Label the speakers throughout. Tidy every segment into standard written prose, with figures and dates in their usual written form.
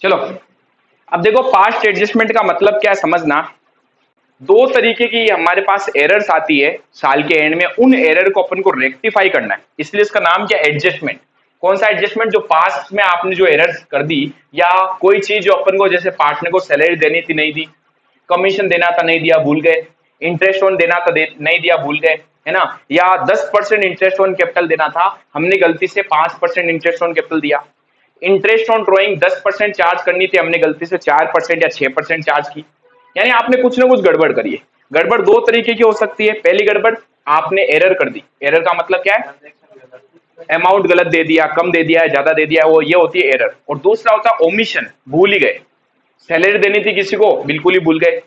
Speaker 1: चलो अब देखो, पास्ट एडजस्टमेंट का मतलब क्या है समझना। दो तरीके की हमारे पास एरर्स आती है साल के एंड में, उन एरर को अपन को रेक्टिफाई करना है, इसलिए इसका नाम क्या, एडजस्टमेंट। कौन सा एडजस्टमेंट? जो पास्ट में आपने जो एरर्स कर दी, या कोई चीज जो अपन को, जैसे पार्टनर को सैलरी देनी थी नहीं दी, कमीशन देना था नहीं दिया भूल गए, इंटरेस्ट ऑन देना था नहीं दिया भूल गए, है ना, या 10% इंटरेस्ट ऑन कैपिटल देना था, हमने गलती से 5% इंटरेस्ट ऑन कैपिटल दिया, इंटरेस्ट ऑन ड्रॉइंग 10% चार्ज करनी थी, हमने गलती से 4% या 6% चार्ज की। यानी आपने कुछ ना कुछ गड़बड़ करी है। गड़बड़ दो तरीके की हो सकती है। पहली गड़बड़, आपने एरर कर दी। एरर का मतलब क्या है? अमाउंट गलत दे दिया, कम दे दिया है, ज्यादा दे दिया है, वो ये होती है एरर। और दूसरा होता है ओमिशन, भूल ही गए। सैलरी देनी थी किसी को, बिल्कुल ही भूल गए,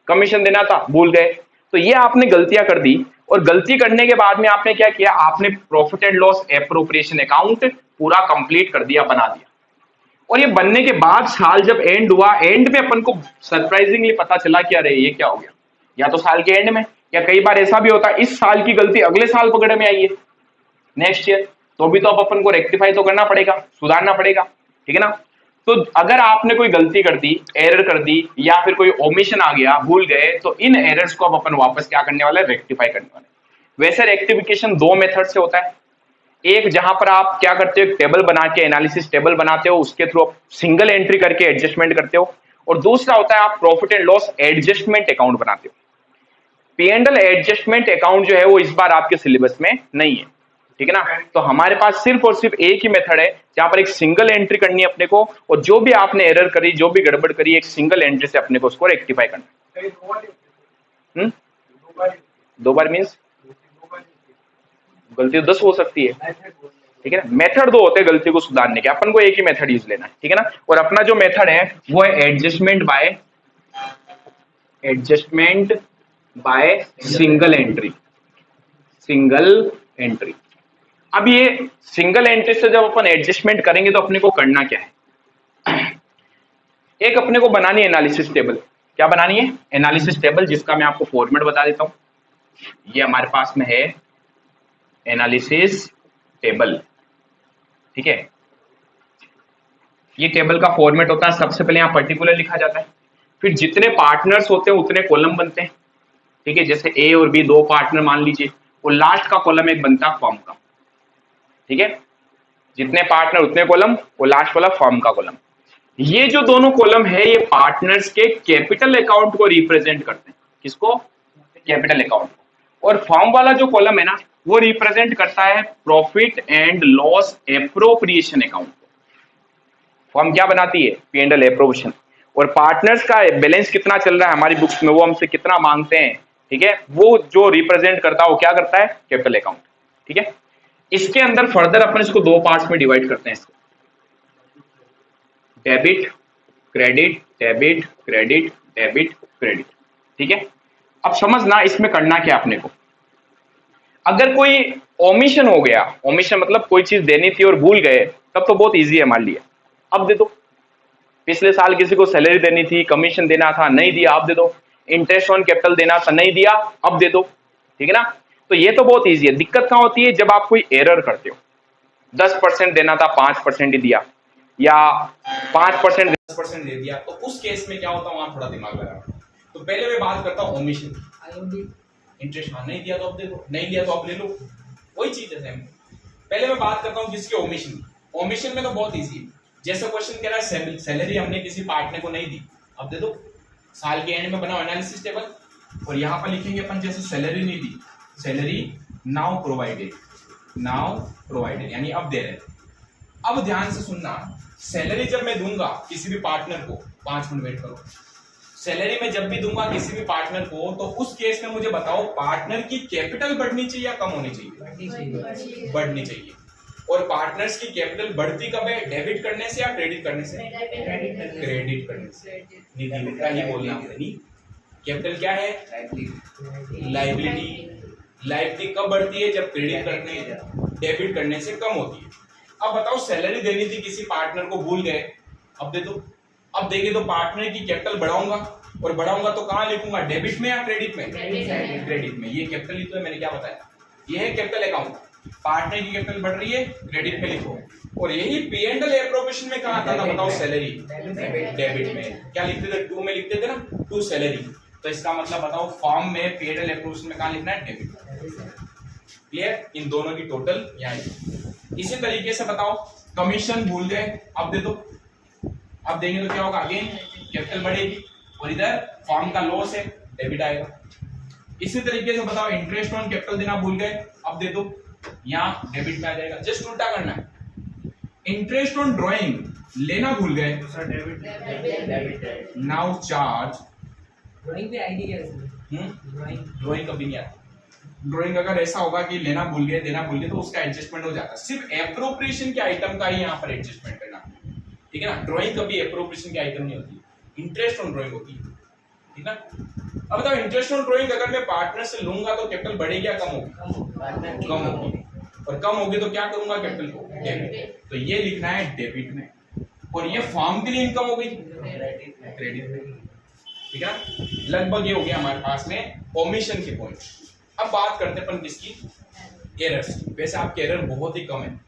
Speaker 1: कमीशन देना था भूल गए। तो ये आपने गलतियां कर दी, और गलती करने के बाद में आपने क्या किया, आपने profit and loss appropriation account पूरा कंप्लीट कर दिया, बना दिया। और ये बनने के बाद साल जब एंड हुआ, एंड में अपन को सरप्राइजिंगली पता चला कि अरे ये क्या हो गया। या तो साल के एंड में, या कई बार ऐसा भी होता है इस साल की गलती अगले साल पकड़ में आई है, नेक्स्ट ईयर, तो भी तो अब अपन को रेक्टिफाई तो करना पड़ेगा, सुधारना पड़ेगा, ठीक है ना। तो अगर आपने कोई गलती कर दी, एरर कर दी, या फिर कोई ओमिशन आ गया, भूल गए, तो इन एरर्स को अब अपन वापस क्या करने वाले, रेक्टिफाई करने वाले। वैसे रेक्टिफिकेशन दो मेथड से होता है। एक जहां पर आप क्या करते हो, टेबल बना के, एनालिसिस टेबल बनाते हो, उसके थ्रू आप सिंगल एंट्री करके एडजस्टमेंट करते हो। और दूसरा होता है आप profit and loss adjustment account बनाते हो। पी&एल एडजस्टमेंट अकाउंट जो है वो इस बार आपके सिलेबस में नहीं है, ठीक है ना। तो हमारे पास सिर्फ और सिर्फ एक ही मेथड है जहां पर एक सिंगल एंट्री करनी है अपने को, और जो भी आपने एरर करी, जो भी गड़बड़ करी, एक सिंगल एंट्री से अपने को उसको रेक्टिफाई करना है। दो बार मीन्स गलती तो 10 हो सकती है, ठीक है ना। मेथड दो होते हैं गलती को सुधारने के, अपन को एक ही मेथड यूज लेना है, ठीक है ना। और अपना जो मेथड है वो है adjustment by single entry. Single entry. अब ये सिंगल एंट्री से जब अपन एडजस्टमेंट करेंगे तो अपने को करना क्या है, एक अपने को बनानी है एनालिसिस टेबल। क्या बनानी है? एनालिसिस टेबल, जिसका मैं आपको फॉर्मेट बता देता हूं। ये हमारे पास में है एनालिसिस टेबल, ठीक है। ये टेबल का फॉर्मेट होता है, सबसे पहले यहाँ पर्टिकुलर लिखा जाता है, फिर जितने पार्टनर्स होते हैं उतने कॉलम बनते हैं, ठीक है। जैसे ए और बी दो पार्टनर मान लीजिए, और लास्ट का कॉलम एक बनता है फॉर्म का, ठीक है। जितने पार्टनर उतने कॉलम, और लास्ट वाला फॉर्म का कॉलम। ये जो दोनों कॉलम है ये पार्टनर्स के कैपिटल अकाउंट को रिप्रेजेंट करते हैं। किसको? Capital account. और फॉर्म वाला जो कॉलम है ना, वो रिप्रेजेंट करता है profit and loss appropriation account. Form क्या बनाती है? P&L appropriation. और पार्टनर्स का बैलेंस कितना चल रहा है हमारी बुक्स में, वो हमसे कितना मांगते हैं, ठीक है, वो जो रिप्रेजेंट करता है वो क्या करता है? कैपिटल अकाउंट, ठीक है। इसके अंदर फर्दर अपन इसको दो पार्ट्स में डिवाइड करते हैं, इसको debit credit, debit credit, debit credit, ठीक है। अब समझना इसमें करना क्या अपने को। अगर कोई ओमिशन हो गया, ओमिशन मतलब कोई चीज देनी थी और भूल गए, तब तो बहुत इजी है, मान लिया अब दे दो। पिछले साल किसी को सैलरी देनी थी, कमीशन देना था, नहीं दिया, अब दे दो। इंटरेस्ट ऑन कैपिटल देना था, नहीं दिया, अब दे दो, ठीक है ना। तो ये तो बहुत इजी है। दिक्कत कहां होती है? जब आप कोई एरर करते हो, 10% देना था 5% ही दिया, या 5% 10% दे दिया, तो उस केस में क्या होता है, वहां थोड़ा दिमाग लगा। तो पहले मैं बात करता हूँ ओमिशन। इंटरेस्ट हाँ नहीं दिया तो अब दे दो, नहीं दिया तो अब ले लो, वही चीज है सेम। पहले मैं बात करता हूँ किसके? ओमिशन। ओमिशन में तो बहुत इजी है। जैसे क्वेश्चन कह रहा है सैलरी हमने किसी पार्टनर को नहीं दी, अब दे दो। साल के एंड में बनाओ एनालिसिस टेबल, और यहां पर लिखेंगे अपन जैसे सैलरी नहीं दी, सैलरी नाउ प्रोवाइडेड, यानी अब दे रहे हैं। अब ध्यान से सुनना, सैलरी जब मैं दूंगा किसी भी पार्टनर को, 5 मिनट वेट करो, सैलरी में जब भी दूंगा किसी भी पार्टनर को, तो उस केस में मुझे बताओ पार्टनर की कैपिटल बढ़नी चाहिए या कम होनी चाहिए? बढ़नी चाहिए। और पार्टनर्स की कैपिटल बढ़ती कब है? डेबिट करने से या क्रेडिट करने से? क्रेडिट करने से। निधि का ही बोलना है। कैपिटल क्या है? लाइबिलिटी। लाइबिलिटी कब बढ़ती है? जब क्रेडिट करने, डेबिट करने से कम होती है। अब बताओ सैलरी देनी थी किसी पार्टनर को, भूल गए, अब दे दो। अब देंगे तो पार्टनर की कैपिटल बढ़ाऊंगा, और बढ़ाऊंगा तो कहां लिखूंगा? डेबिट में या क्रेडिट में? क्रेडिट में। ये कैपिटल ही तो है, मैंने क्या बताया, ये है कैपिटल अकाउंट। पार्टनर की कैपिटल बढ़ रही है, क्रेडिट में लिखो। और यही पी एंड एल एप्रोप्रिएशन में कहा था ना, बताओ सैलरी डेबिट में क्या लिखते थे, टू में लिखते थे ना, टू सैलरी। तो इसका मतलब बताओ फॉर्म में पी एंड एल एप्रोप्रिएशन में कहां लिखना है, डेबिट। क्लियर, इन दोनों की टोटल यहां। इसी तरीके से बताओ कमीशन भूल गए, अब दे दो, अब देंगे तो क्या होगा, अगेन कैपिटल बढ़ेगी और इधर फॉर्म का लॉस है, डेबिट आएगा। इसी तरीके से बताओ इंटरेस्ट ऑन कैपिटल देना भूल गए, अब दे दो, यहाँ डेबिट में आ जाएगा। जस्ट उल्टा करना है। इंटरेस्ट ऑन ड्राइंग लेना भूल गए, नाउ चार्ज।
Speaker 2: ड्राइंग पे आईडी क्या है?
Speaker 1: ड्राइंग कभी नहीं आता। ड्राइंग अगर ऐसा होगा कि लेना भूल गए देना भूल गए तो उसका एडजस्टमेंट हो जाता है। सिर्फ एप्रोप्रिएशन के आइटम का ही यहाँ पर एडजस्टमेंट करना, ठीक है ना। ड्राइंग कभी एप्रोप्रिएशन के आइटम नहीं होती, इंटरेस्ट ऑन ड्राइंग होती है, ठीक है। अब बताओ इंटरेस्ट ऑन ड्राइंग अगर मैं पार्टनर से लूंगा तो कैपिटल बढ़ेगी या कम होगी? कम होगी। और कम होगी तो क्या करूंगा, कैपिटल को डेबिट। तो ये लिखना है डेबिट में, और ये फॉर्म के लिए इनकम हो गई क्रेडिट में, ठीक है। लगभग ये हो गया हमारे पास में ओमिशन के पॉइंट। अब बात करते हैं अपन किसकी, एरर्स। वैसे आपके एरर बहुत ही कम है,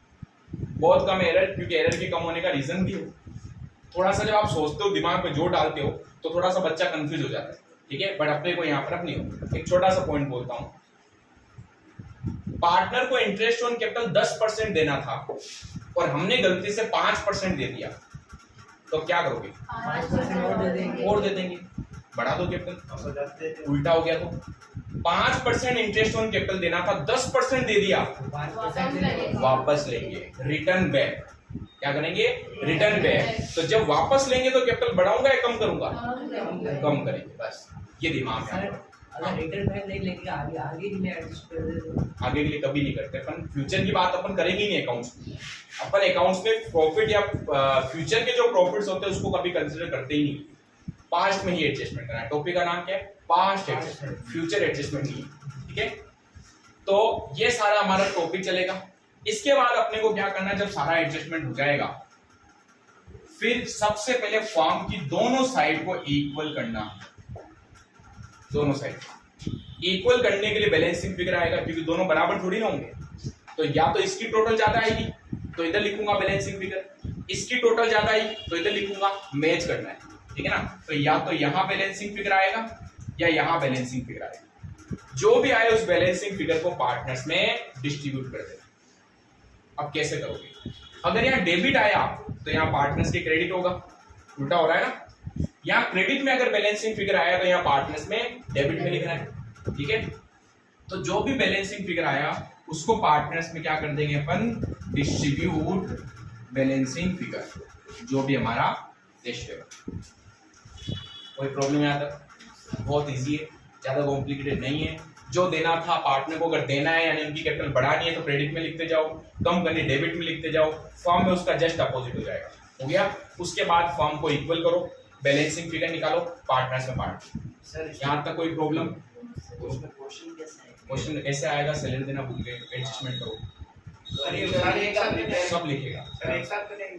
Speaker 1: बहुत कम एरर, क्योंकि एरर के कम होने का रीजन भी हो, थोड़ा सा जब आप सोचते हो दिमाग में जोर डालते हो तो थोड़ा सा बच्चा कंफ्यूज हो जाता है, ठीक है। बट अपने को यहाँ पर अपनी हो, एक छोटा सा पॉइंट बोलता हूँ। पार्टनर को इंटरेस्ट ऑन कैपिटल 10% देना था और हमने गलती से 5% दे दिया, तो क्या करोगे?
Speaker 2: 5%
Speaker 1: और दे देंगे, बढ़ा दो कैपिटल, उल्टा हो गया। तो 5% इंटरेस्ट ऑन कैपिटल देना था, 10% दे दिया,
Speaker 2: 5%
Speaker 1: वापस लेंगे, रिटर्न बैक। क्या करेंगे? Return back. तो जब वापस लेंगे तो कैपिटल बढ़ाऊंगा या कम करूंगा? कम करेंगे, बस ये दिमाग में।
Speaker 2: अगर रिटर्न बैक नहीं लेंगे आगे आगे के लिए एडजस्ट कर देते,
Speaker 1: आगे के लिए कभी नहीं करते अपन। फ्यूचर की बात अपन करेंगे नहीं अकाउंट्स में। अपन अकाउंट्स में प्रॉफिट या फ्यूचर के जो प्रॉफिट्स होते हैं उसको कभी कंसीडर करते ही नहीं। पास्ट में ही एडजस्टमेंट करना है। टॉपिक का नाम क्या है? पास्ट एडजस्टमेंट, फ्यूचर एडजस्टमेंट नहीं, ठीक है। तो ये सारा हमारा टॉपिक चलेगा। इसके बाद अपने को क्या करना है, जब सारा एडजस्टमेंट हो जाएगा फिर सबसे पहले फॉर्म की दोनों साइड को इक्वल करना। दोनों साइड इक्वल करने के लिए बैलेंसिंग फिगर आएगा, क्योंकि दोनों बराबर थोड़ी ना होंगे। तो या तो इसकी टोटल ज्यादा आएगी तो इधर लिखूंगा बैलेंसिंग फिगर, इसकी टोटल ज्यादा आई तो इधर लिखूंगा, मैच करना है, ठीक है ना। तो या तो यहां बैलेंसिंग फिगर आएगा या यहां बैलेंसिंग फिगर आएगा। जो भी आए उस बैलेंसिंग फिगर को पार्टनर्स में डिस्ट्रीब्यूट कर देना। अब कैसे करोगे? अगर यहाँ डेबिट आया तो यहाँ पार्टनर्स के क्रेडिट होगा, उल्टा हो रहा है ना। यहाँ क्रेडिट में अगर बैलेंसिंग फिगर आया तो यहाँ पार्टनर्स में डेबिट में लिखना है, ठीक है। तो जो भी बैलेंसिंग फिगर आया उसको पार्टनर्स में क्या कर देंगे अपन, डिस्ट्रीब्यूट बैलेंसिंग फिगर, जो भी हमारा रेशियो है। कोई प्रॉब्लम यहाँ तक? बहुत इजी है, ज्यादा कॉम्प्लिकेटेड नहीं है। जो देना था पार्टनर को अगर देना है, यानी उनकी कैपिटल बढ़ानी है तो क्रेडिट में लिखते जाओ, कम करनी डेबिट में लिखते जाओ, फॉर्म में उसका जस्ट अपोजिट हो जाएगा। हो गया। उसके बाद फॉर्म को इक्वल करो, बैलेंसिंग फिगर निकालो, पार्टनर्स में बांट। यहाँ तक कोई प्रॉब्लम? क्वेश्चन ऐसे आएगा, सैलरी देना भूल गए, एडजस्टमेंट करो, सब लिखेगा।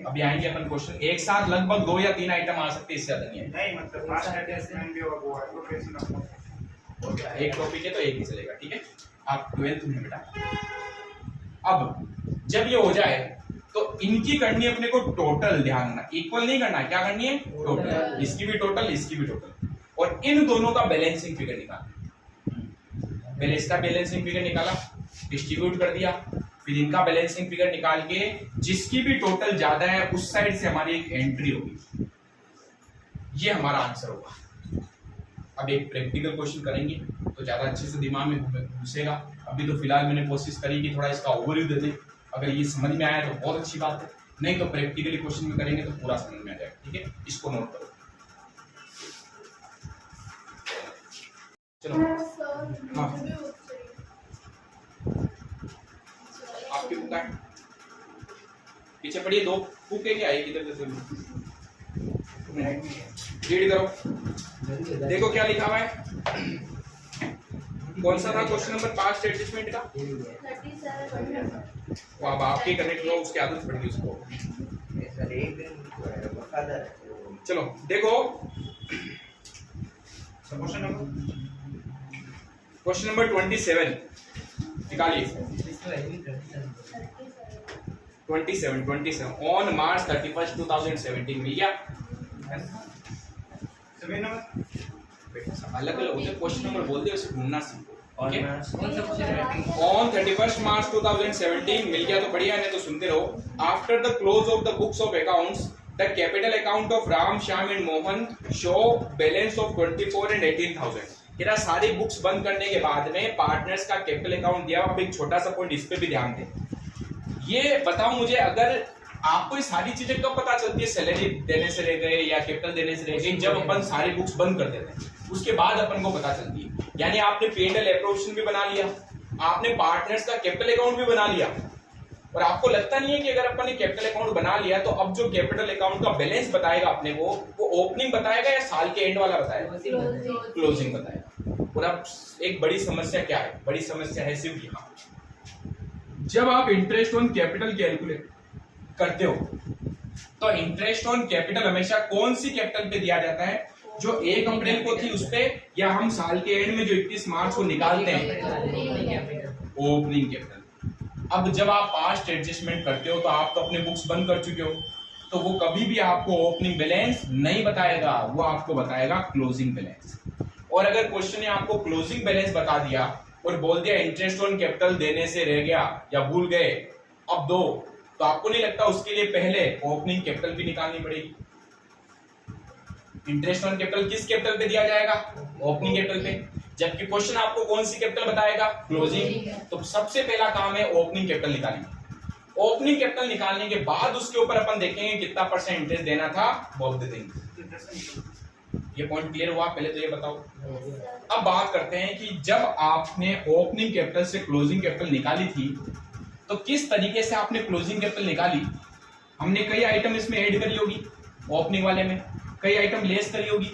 Speaker 1: अभी आएंगे अपन क्वेश्चन एक साथ, लगभग 2 या 3 आइटम आ सकते हैं, इससे ज्यादा नहीं है।
Speaker 3: नहीं मतलब फास्ट एडजस्टमेंट भी होगा, एप्रोप्रिएशन
Speaker 1: एक टॉपिक है तो एक ही चलेगा, ठीक है। आप 12th में बेटा। अब जब ये हो जाए तो इनकी करनी है अपने को टोटल, ध्यान रखना, इक्वल नहीं करना है, क्या करनी है? टोटल। इसकी भी टोटल, इसकी भी टोटल, और इन दोनों का बैलेंसिंग फिगर निकालना। पहले इसका बैलेंसिंग फिगर निकाला, डिस्ट्रीब्यूट कर दिया, फिर इनका बैलेंसिंग फिगर निकाल के जिसकी भी टोटल ज्यादा है उस साइड से हमारी एक एंट्री होगी, ये हमारा आंसर होगा। अब एक प्रैक्टिकल क्वेश्चन करेंगे तो ज्यादा अच्छे से दिमाग में घुसेगा। अभी तो फिलहाल मैंने कोशिश करी कि थोड़ा इसका ओवरव्यू दे दें, अगर ये समझ में आया तो बहुत अच्छी बात है, नहीं तो प्रैक्टिकली क्वेश्चन में करेंगे तो पूरा समझ में आ जाएगा, ठीक है। इसको नोट करो। चलो हाँ, आपकी बुक है पीछे पड़ी, 2 बुक है क्या, एक इधर रीड करो, देखो क्या लिखा हुआ है। कौन सा था क्वेश्चन नंबर? पास्ट एडजस्टमेंट का। वो अब आपके कनेक्ट हुआ, उसकी आदत पड़ गई उसको। चलो देखो क्वेश्चन नंबर 27 निकालिए।
Speaker 2: तो हैवी करता है
Speaker 1: 27 ऑन मार्च 31 2017 मिल गया।
Speaker 3: सभी नंबर
Speaker 1: अलग अलग होते क्वेश्चन नंबर बोल दे उसे ढूंढना सीखो। ओके
Speaker 2: कौन सा क्वेश्चन
Speaker 1: ऑन 31 मार्च 2017 मिल गया तो बढ़िया है, तो सुनते रहो। After the close of the books of accounts the capital account of Ram Shyam and Mohan show balance of 24 and 18,000। तेरा सारी बुक्स बंद करने के बाद में पार्टनर्स का कैपिटल अकाउंट दिया। अब एक छोटा सा पॉइंट इस पे भी ध्यान दे। ये बताओ मुझे, अगर आपको ये सारी चीजें कब पता चलती है? सैलरी देने से रह गए या कैपिटल देने से रह गए, जब अपन सारी बुक्स बंद कर देते हैं उसके बाद अपन को पता चलती है। यानी आपने P&L एप्रोप्रिएशन भी बना लिया, आपने पार्टनर्स का कैपिटल अकाउंट भी बना लिया, और आपको लगता नहीं है कि अगर अपन ने कैपिटल अकाउंट बना लिया तो अब जो कैपिटल अकाउंट का बैलेंस बताएगा अपने को, वो ओपनिंग बताएगा या साल के एंड वाला बताएगा? क्लोजिंग बताएगा। और अब एक बड़ी समस्या क्या है? बड़ी समस्या है सिर्फ यहाँ, जब आप इंटरेस्ट ऑन कैपिटल कैलकुलेट करते हो तो इंटरेस्ट ऑन कैपिटल हमेशा कौन सी कैपिटल पे दिया जाता है? जो 1 अप्रैल को थी उस पे, या हम साल के एंड में जो 31 मार्च को निकालते हैं ओपनिंग कैपिटल। अब जब आप पास्ट एडजस्टमेंट करते हो तो आप तो अपने बुक्स बंद कर चुके हो, तो वो कभी भी आपको ओपनिंग बैलेंस नहीं बताएगा, वो आपको बताएगा क्लोजिंग बैलेंस। और अगर क्वेश्चन ने आपको क्लोजिंग बैलेंस बता दिया और बोल दिया इंटरेस्ट ऑन कैपिटल देने से रह गया या भूल गए अब दो, तो आपको नहीं लगता उसके लिए पहले ओपनिंग कैपिटल भी निकालनी पड़ेगी? इंटरेस्ट ऑन कैपिटल किस कैपिटल पे दिया जाएगा? ओपनिंग कैपिटल पे। जबकि क्वेश्चन आपको कौन सी कैपिटल बताएगा? क्लोजिंग। तो सबसे पहला काम है ओपनिंग कैपिटल निकालना। ओपनिंग कैपिटल निकालने के बाद उसके ऊपर अपन देखेंगे कितना % इंटरेस्ट देना था, बोल दे देंगे। ये पॉइंट क्लियर हुआ? पहले तो ये बताओ। अब बात करते हैं कि जब आपने ओपनिंग कैपिटल से क्लोजिंग कैपिटल निकाली थी तो किस तरीके से आपने क्लोजिंग कैपिटल निकाली? हमने कई आइटम इसमें ऐड करी होगी, ओपनिंग वाले में कई आइटम लेस करी होगी,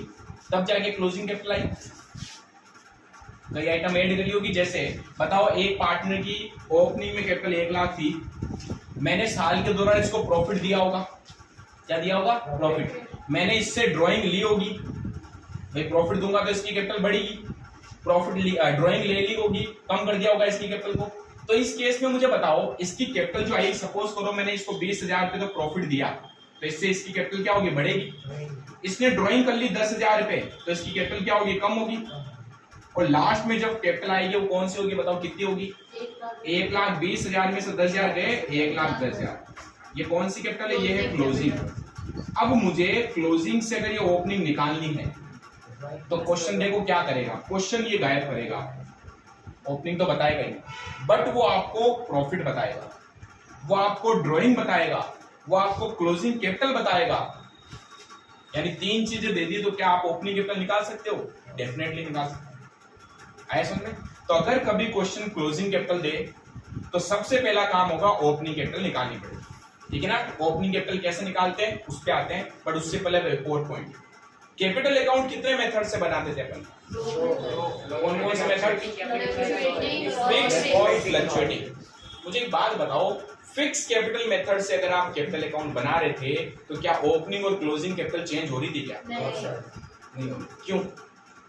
Speaker 1: तब जाके क्लोजिंग कैपिटल आई। कई आइटम ऐड करी होगी, जैसे बताओ एक पार्टनर की ओपनिंग में कैपिटल 1 लाख थी, मैंने साल के दौरान इसको प्रॉफिट दिया होगा। क्या दिया होगा? प्रॉफिट। मैंने इससे ड्राइंग ली होगी, भाई प्रॉफिट दूंगा तो इसकी कैपिटल बढ़ेगी, प्रॉफिट ड्राइंग ले ली होगी, कम कर दिया होगा इसकी कैपिटल को। तो इस केस में मुझे बताओ इसकी कैपिटल जो आई, सपोज करो मैंने इसको 20,000 रुपए तो प्रॉफिट दिया, तो इससे इसकी कैपिटल क्या होगी? बढ़ेगी। इसने ड्राइंग कर ली 10,000 रुपए, तो इसकी कैपिटल क्या होगी? कम होगी। और लास्ट में जब कैपिटल आएगी वो कौन सी होगी? बताओ कितनी होगी? 1,20,000 में से 10,000 गए, 1,10,000। ये कौन सी कैपिटल है? ये है क्लोजिंग। अब मुझे क्लोजिंग से अगर ये ओपनिंग निकालनी है तो क्वेश्चन देखो क्या करेगा, क्वेश्चन ये गायब करेगा, ओपनिंग तो बताएगा ही, बट वो आपको प्रॉफिट बताएगा, वो आपको ड्राइंग बताएगा, वो आपको क्लोजिंग कैपिटल बताएगा। यानी 3 चीजें दे दी, तो क्या आप ओपनिंग कैपिटल निकाल सकते हो? डेफिनेटली निकाल सकते हो। आया समझ में? तो अगर कभी क्वेश्चन क्लोजिंग कैपिटल दे तो सबसे पहला काम होगा ओपनिंग कैपिटल निकालनी पड़ेगी, ठीक है ना? ओपनिंग कैपिटल कैसे निकालते हैं उस पे आते हैं, बट उससे पहले रिपोर्ट पॉइंट। कैपिटल अकाउंट कितने मेथड से बनाते थे अपन? कौन कौन से मेथड? फिक्स और फ्लक्चुएटिंग। मुझे एक बात बताओ, फिक्स कैपिटल मेथड से अगर आप कैपिटल अकाउंट बना रहे थे तो क्या ओपनिंग और क्लोजिंग कैपिटल चेंज हो रही थी क्या? नहीं हो रही। क्यों?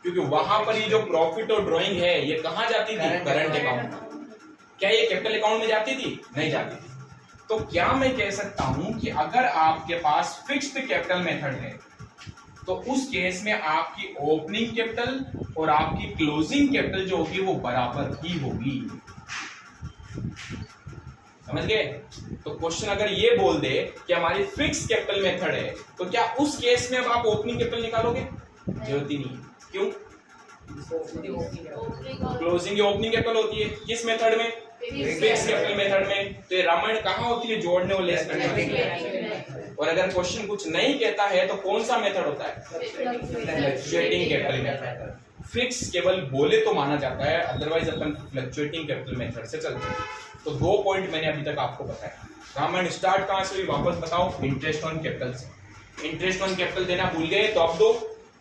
Speaker 1: क्योंकि वहां पर ये जो प्रॉफिट और ड्राइंग है ये कहाँ जाती थी? करंट अकाउंट में। क्या ये कैपिटल अकाउंट में जाती थी? नहीं जाती थी। तो क्या मैं कह सकता हूं कि अगर आपके पास फिक्स्ड कैपिटल मेथड है तो उस केस में आपकी ओपनिंग कैपिटल और आपकी क्लोजिंग कैपिटल जो होगी वो बराबर ही होगी। समझ गए? तो क्वेश्चन अगर ये बोल दे कि हमारी फिक्स कैपिटल मेथड है तो क्या उस केस में अब आप ओपनिंग कैपिटल निकालोगे? जरूरत ही नहीं। क्यों? क्लोजिंग की ओपनिंग कैपिटल होती है किस मेथड में? फिक्स कैपिटल मेथड में। तो ये रामायण कहाँ होती है? जोड़ने और लेस करने में। और अगर क्वेश्चन कुछ नहीं कहता है तो कौन सा मेथड होता है? Fluctuating capital method. फिक्स केवल बोले तो माना जाता है, अदरवाइज अपन फ्लक्चुएटिंग कैपिटल मेथड से चलते हैं। तो 2 पॉइंट मैंने अभी तक आपको बताया। रामायण स्टार्ट कहां से हुई वापस बताओ? इंटरेस्ट ऑन कैपिटल से। इंटरेस्ट ऑन कैपिटल देना भूल गए तो अब दो,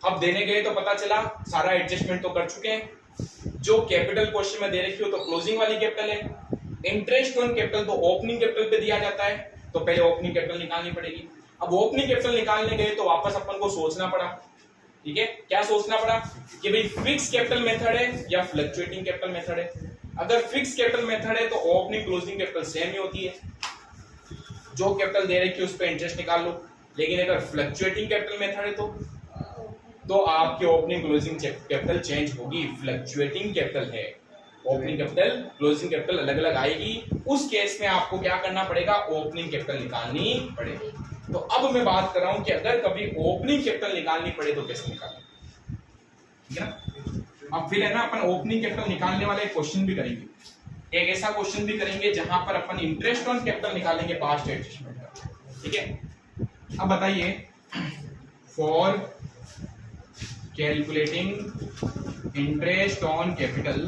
Speaker 1: अब देने गए तो पता चला सारा एडजस्टमेंट तो कर चुके हैं। जो कैपिटल क्वेश्चन में दे रखी हो तो क्लोजिंग वाली कैपिटल है। इंटरेस्ट ऑन कैपिटल तो ओपनिंग कैपिटल पे दिया जाता है, तो पहले ओपनिंग कैपिटल निकालनी पड़ेगी। अब ओपनिंग कैपिटल निकालने गए तो वापस अपन को सोचना पड़ा, ठीक है? क्या सोचना पड़ा कि भाई फिक्स कैपिटल मेथड है या फ्लक्चुएटिंग कैपिटल मेथड है। अगर फिक्स कैपिटल मेथड है तो ओपनिंग क्लोजिंग कैपिटल सेम ही होती है, जो कैपिटल दे रखी है उस पर इंटरेस्ट निकाल लो। लेकिन अगर फ्लक्चुएटिंग कैपिटल मेथड है तो आपकी ओपनिंग क्लोजिंग कैपिटल चेंज होगी। फ्लक्चुएटिंग कैपिटल है, ओपनिंग कैपिटल क्लोजिंग कैपिटल अलग अलग आएगी, उस केस में आपको क्या करना पड़ेगा, ओपनिंग कैपिटल निकालनी पड़ेगी। तो अब मैं बात कर रहा हूं कि अगर कभी ओपनिंग कैपिटल निकालनी पड़े तो कैसे निकालें, ठीक है ना। अब फिर है ना अपन ओपनिंग कैपिटल निकालने वाला एक क्वेश्चन भी करेंगे, एक ऐसा क्वेश्चन भी करेंगे जहां पर अपन इंटरेस्ट ऑन कैपिटल निकालेंगे पास्ट एडजस्टमेंट का, ठीक है। अब बताइए, for calculating interest on capital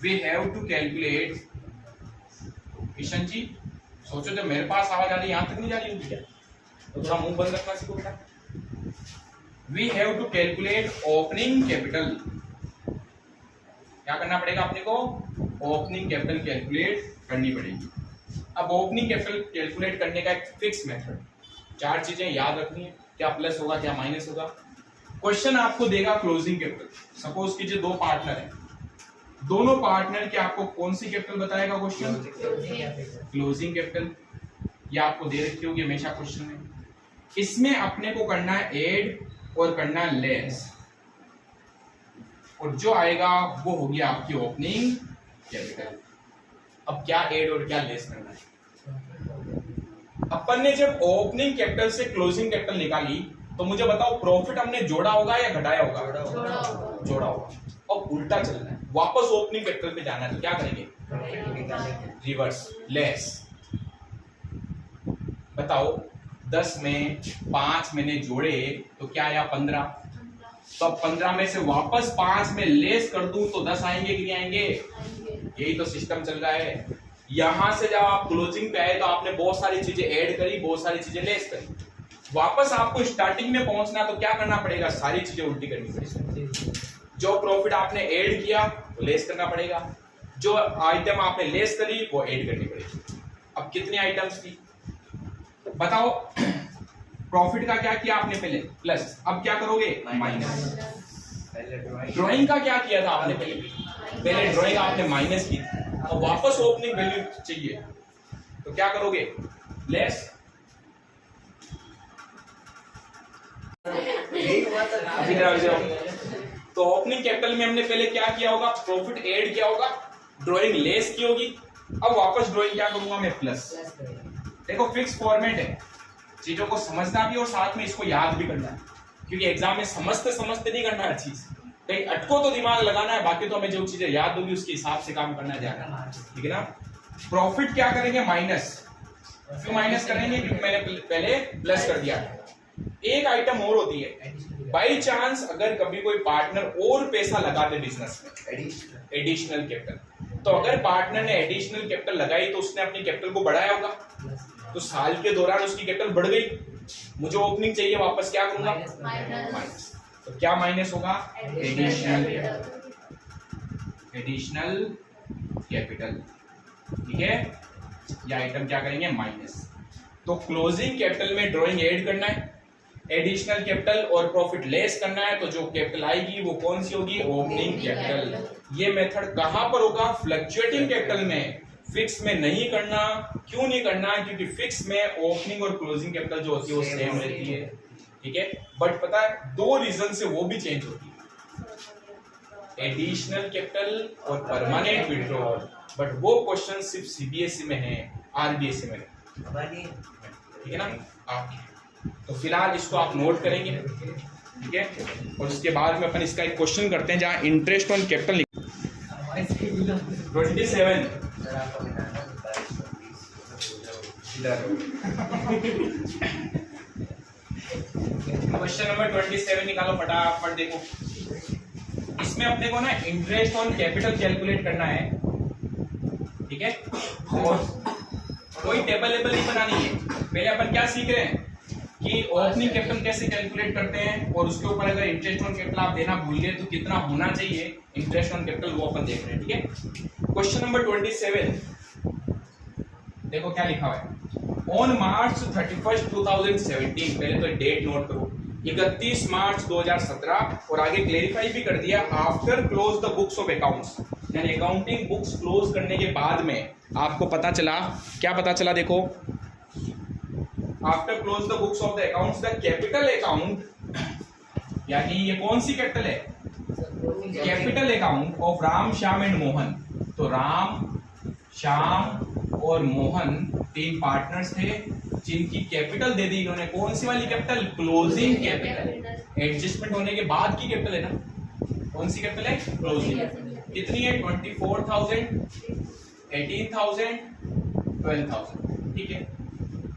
Speaker 1: we have to calculate, Kishan ji सोचो जब मेरे पास आवाज आ रही यहां तक नहीं जा रही होगी क्या, तो थोड़ा मुंह बंद रखना सीखो बेटा। We have to calculate opening capital, क्या करना पड़ेगा अपने को, ओपनिंग कैपिटल कैलकुलेट करनी पड़ेगी। अब ओपनिंग कैपिटल कैलकुलेट करने का एक फिक्स मेथड, चार चीजें याद रखनी है, क्या प्लस होगा क्या माइनस होगा। क्वेश्चन आपको देगा क्लोजिंग कैपिटल, सपोज कीजिए दो पार्टनर हैं, दोनों पार्टनर के आपको कौन सी कैपिटल बताएगा क्वेश्चन, क्लोजिंग कैपिटल, ये आपको दे रखी होगी हमेशा क्वेश्चन में। इसमें अपने को करना है ऐड और करना है लेस, और जो आएगा वो होगी आपकी ओपनिंग कैपिटल। अब क्या ऐड और क्या लेस करना है, अपन ने जब ओपनिंग कैपिटल से क्लोजिंग कैपिटल निकाली तो मुझे बताओ प्रॉफिट हमने जोड़ा होगा या घटाया होगा, जोड़ा होगा। अब उल्टा चलना है, वापस ओपनिंग कैपिटल पे जाना है, तो क्या करेंगे, रिवर्स, लेस। बताओ 10 में 5 मैंने जोड़े तो क्या आया 15, तो अब 15 में से वापस 5 में लेस कर दूं तो 10 आएंगे कि नहीं आएंगे, यही तो सिस्टम चल रहा है। यहां से जब आप क्लोजिंग पे आए तो आपने बहुत सारी चीजें ऐड करी, बहुत सारी चीजें लेस करी, वापस आपको स्टार्टिंग में पहुंचना तो क्या करना पड़ेगा, सारी चीजें उल्टी करनी पड़ेगी। जो प्रॉफिट आपने ऐड किया वो लेस करना पड़ेगा, जो आइटम आपने लेस करी वो ऐड करनी पड़ेगी। अब कितने आइटम्स की बताओ, प्रॉफिट का क्या किया आपने पहले प्लस, अब क्या करोगे माइनस। ड्राइंग का क्या किया था आपने पहले ड्राइंग आपने माइनस की थी, और वापस ओपनिंग वैल्यू चाहिए तो क्या करोगे, लेस। तो ओपनिंग कैपिटल में हमने पहले क्या किया होगा, प्रॉफिट ऐड किया होगा, ड्राइंग लेस की होगी, अब वापस ड्राइंग क्या करूंगा मैं, प्लस। देखो फिक्स फॉर्मेट है, चीजों को समझना भी और साथ में इसको याद भी करना है, क्योंकि एग्जाम में समझते समझते नहीं करना है चीज, कहीं अटको तो दिमाग लगाना है, बाकी तो हमें जो चीजें याद होगी उसके हिसाब से काम करना जाएगा, ठीक है ना। प्रॉफिट क्या करेंगे, माइनस। क्यों माइनस करेंगे, क्योंकि मैंने पहले प्लस कर दिया। एक आइटम और होती है, बाई चांस अगर कभी कोई पार्टनर और पैसा लगा दे बिजनेस में, एडिशनल कैपिटल, तो अगर पार्टनर ने एडिशनल कैपिटल लगाई तो उसने अपनी कैपिटल को बढ़ाया होगा, तो साल के दौरान उसकी कैपिटल बढ़ गई, मुझे ओपनिंग चाहिए, वापस क्या करूंगा, माइनस। तो क्या माइनस होगा, एडिशनल कैपिटल, ठीक है, ये आइटम क्या करेंगे, माइनस। तो क्लोजिंग कैपिटल में ड्राइंग ऐड करना है, एडिशनल कैपिटल और प्रॉफिट लेस करना है, तो जो कैपिटल आएगी वो कौन सी होगी, ओपनिंग कैपिटल। ये मेथड कहां पर होगा, फ्लक्चुएटिंग कैपिटल में, फिक्स में नहीं करना। क्यों नहीं करना, क्योंकि फिक्स में ओपनिंग और क्लोजिंग कैपिटल जो होती है वो सेम रहती है, ठीक है। बट पता है दो रीजन से वो भी चेंज होती है, एडिशनल कैपिटल और परमानेंट विड्रॉल, बट वो क्वेश्चन सिर्फ सीबीएसई में है, आरबीएसई में नहीं, ठीक है ना। आप तो फिलहाल इसको आप नोट करेंगे, ठीक है, और उसके बाद में अपन इसका एक क्वेश्चन करते हैं जहां interest on capital 27 question number 27 निकालो फटाफट। देखो इसमें अपने को ना इंटरेस्ट ऑन कैपिटल कैलकुलेट करना है, ठीक है, और कोई टेबल लेबल नहीं बनानी है। पहले अपन क्या सीख रहे हैं कि ओपनिंग कैपिटल कैसे कैलकुलेट करते हैं, और उसके ऊपर अगर इंटरेस्ट ऑन कैपिटल आप देना भूल गए तो कितना होना चाहिए इंटरेस्ट ऑन कैपिटल, वो अपन देख रहे हैं, ठीक है। क्वेश्चन नंबर 27 देखो क्या लिखा हुआ है, ऑन मार्च 31, 2017, पहले तो डेट नोट करो, 31 मार्च 2017, और आगे क्लेरिफाई भी कर दिया, after close the books of accounts, यानी अकाउंटिंग बुक्स क्लोज करने के बाद में आपको पता चला, क्या पता चला देखो, after close the books of the accounts the capital account, यानी ये कौन सी कैपिटल है, capital account of Ram, Shyam and Mohan. तो राम, श्याम और मोहन 3 पार्टनर्स थे जिनकी कैपिटल दे दी इन्होंने, कौन सी वाली कैपिटल, क्लोजिंग कैपिटल, एडजस्टमेंट होने के बाद की कैपिटल है ना, कौन सी कैपिटल है, क्लोजिंग। कितनी है, 24,000, 18,000, 12,000, ठीक है,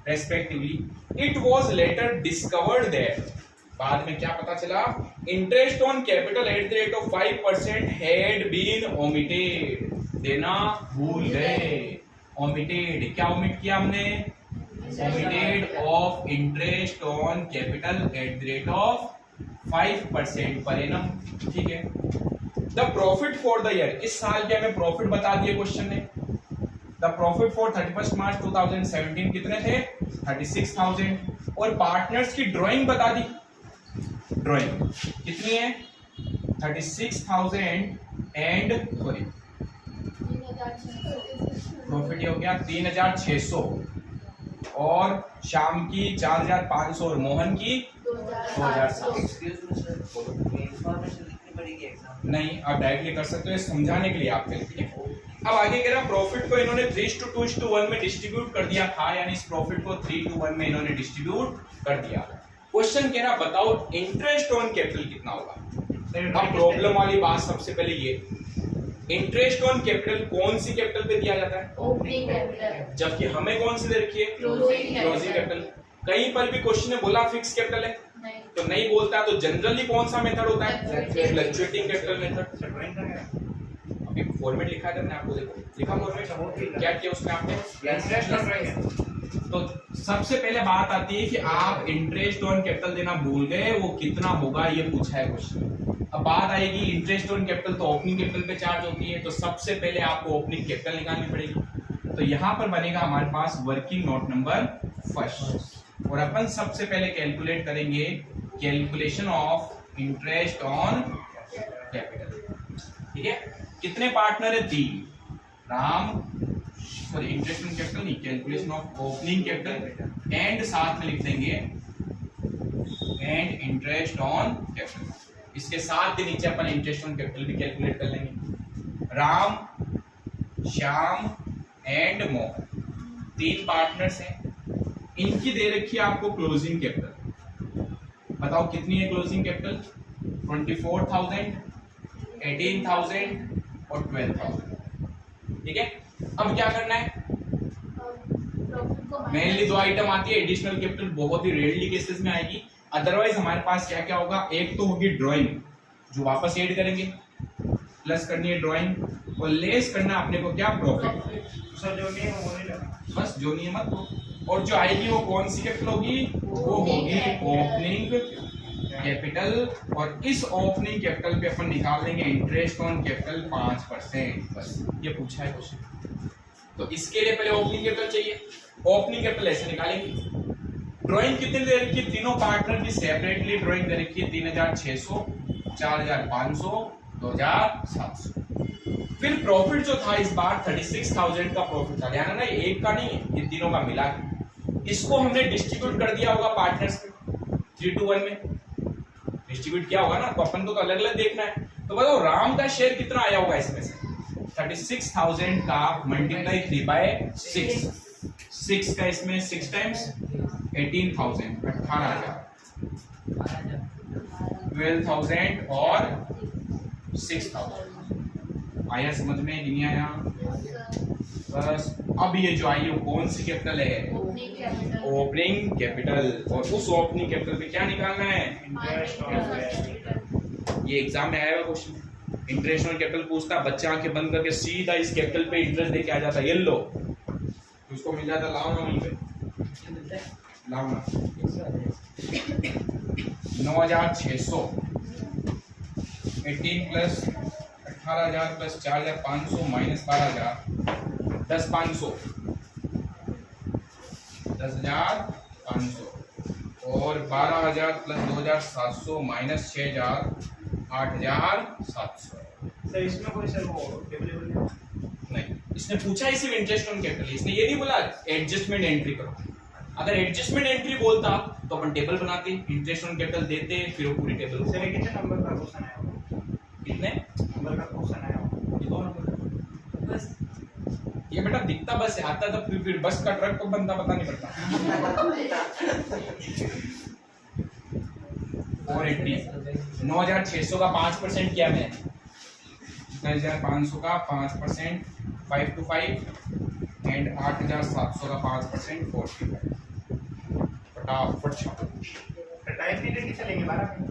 Speaker 1: respectively. It was later discovered that, बाद में क्या पता चला, interest on capital at the rate of 5% had been omitted, देना भूल गए, ओमिटेड, क्या ओमिट किया हमने, omitted of interest on capital at the rate of 5% पर एनम, ठीक है। The profit for the year, इस साल के हमें प्रॉफिट बता दिए क्वेश्चन ने। द प्रॉफिट फॉर 31 मार्च 2017 कितने थे, 36,000, और पार्टनर्स की ड्राइंग बता दी, ड्राइंग कितनी है, 36,000 एंड सॉरी प्रॉफिट हो गया 3,600, और शाम की 4,500 और मोहन की 2,700। नहीं, आप डायरेक्टली कर सकते हो, समझाने के लिए आपके लिए, ठीक है। अब आगे कह रहा प्रॉफिट को इन्होंने 3:2:1 में डिस्ट्रीब्यूट कर दिया था, यानी इस प्रॉफिट को 3:1 में इन्होंने डिस्ट्रीब्यूट कर दिया। क्वेश्चन कह रहा बताओ इंटरेस्ट ऑन कैपिटल कितना होगा। अब प्रॉब्लम वाली बात सबसे पहले ये, इंटरेस्ट ऑन कैपिटल कौन सी कैपिटल पे दिया जाता है,
Speaker 2: ओपनिंग कैपिटल,
Speaker 1: जबकि हमें कौन सी दे रखी है, क्लोजिंग कैपिटल। कहीं पर भी क्वेश्चन ने बोला फिक्स कैपिटल है, तो नहीं बोलता, तो जनरली कौन सा मेथड होता है, फ्लक्चुएटिंग कैपिटल मेथड। अभी फॉर्मेट लिखा है, आपको देखो लिखा फॉर्मेट, क्या किया उसमें आपने। तो सबसे पहले बात आती है कि आप इंटरेस्ट ऑन कैपिटल देना भूल गए, वो कितना होगा ये पूछा है क्वेश्चन। अब बात आएगी इंटरेस्ट ऑन कैपिटल तो ओपनिंग कैपिटल पे चार्ज होती है, तो सबसे पहले आपको ओपनिंग कैपिटल निकालनी पड़ेगी। तो यहाँ पर बनेगा हमारे पास वर्किंग नोट नंबर फर्स्ट, और अपन सबसे पहले कैलकुलेट करेंगे calculation of interest on capital, ठीक है। कितने पार्टनर है, 3, Ram, sorry interest on capital नहीं, calculation of opening capital, and साथ में लिख देंगे एंड इंटरेस्ट ऑन कैपिटल। इसके साथ ही नीचे अपन इंटरेस्ट ऑन कैपिटल भी कैलकुलेट कर लेंगे। राम, श्याम एंड मोहन 3 पार्टनर्स हैं, इनकी दे रखी है आपको क्लोजिंग कैपिटल। बताओ कितनी है क्लोजिंग कैपिटल, 24,000, 18,000 और 12,000, ठीक है। अब क्या करना है, मेनली 2 आइटम आती है, एडिशनल कैपिटल बहुत ही रेयरली केसेस में आएगी, अदरवाइज हमारे पास क्या क्या होगा, एक तो होगी ड्राइंग जो वापस ऐड करेंगे, प्लस करनी है ड्राइंग, और लेस करना अपने को क्या, प्रॉफिट।
Speaker 3: सर जो नहीं है वो नहीं लेना,
Speaker 1: बस जो नहीं है मत लो, और जो आएगी वो कौन सी कैपिटल होगी, वो होगी ओपनिंग कैपिटल, और इस ओपनिंग कैपिटल पे अपन निकाल लेंगे इंटरेस्ट ऑन कैपिटल 5%, बस ये पूछा है क्वेश्चन। तो इसके लिए पहले ओपनिंग कैपिटल चाहिए, ओपनिंग कैपिटल ऐसे निकालेंगे। ड्राइंग कितनी दे रखी है, तीनों पार्टनर की सेपरेटली ड्राइंग दे रखी है, 3,600, 4,500, 2,700। फिर प्रॉफिट जो था इस बार 36,000 का प्रॉफिट था, ध्यान है ना, एक का नहीं, ये तीनों का मिला के। इसको हमने डिस्ट्रीब्यूट कर दिया होगा पार्टनर्स में 3:1 में डिस्ट्रीब्यूट किया होगा ना, तो अपन को तो अलग अलग देखना है। तो बताओ राम का शेयर कितना आया होगा इसमें से, 36,000 का मल्टीप्लाई 3/6, 6 का इसमें 6 टाइम्स 18,000, 18,000, 12,000 और 6,000। आया समझ में कि नहीं आया, बस। अब ये जो आई है वो कौन सी कैपिटल है, ओपनिंग कैपिटल, और उस ओपनिंग कैपिटल पे क्या निकालना है,
Speaker 3: इंटरेस्ट ऑन।
Speaker 1: ये एग्जाम में आया हुआ क्वेश्चन, इंटरेस्ट ऑन कैपिटल पूछता, बच्चा आंखें बंद करके सीधा इस कैपिटल पे इंटरेस्ट देके आ जाता, ये लो, उसको मिल जाता, लाओ ना वहीं पे, लाओ ना, 9,600, 18 प्लस 18,000 प्लस 4,500 माइनस 12,000, 10,500, 10,500 और 12,000 प्लस 2,700 माइनस 6,000, 8,700।
Speaker 3: सर इसमें कोई सर वो टेबल
Speaker 4: नहीं, इसने पूछा ही सिर्फ इंटरेस्ट ऑन कैपिटल, इसने ये नहीं बोला एडजस्टमेंट एंट्री करो। अगर एडजस्टमेंट एंट्री बोलता तो अपन टेबल बनाते, इंटरेस्ट ऑन कैपिटल देते, फिर वो पूरी टेबल।
Speaker 3: सर ये कितने नंबर का क्वेश्चन है?
Speaker 4: कितने
Speaker 3: नंबर का क्वेश्चन है?
Speaker 4: ये 2 नंबर।
Speaker 2: बस
Speaker 4: ये बेटा दिखता बस है, आता तब फिर बस का ट्रक कब बनता पता नहीं पड़ता। 480 9600 का 5% क्या है? 10500 का 5%, 5 to 5 एंड 8700 का 5%, 45। फटाफट छापो।
Speaker 3: टाइप नहीं लेके चलेंगे 12 मिनट।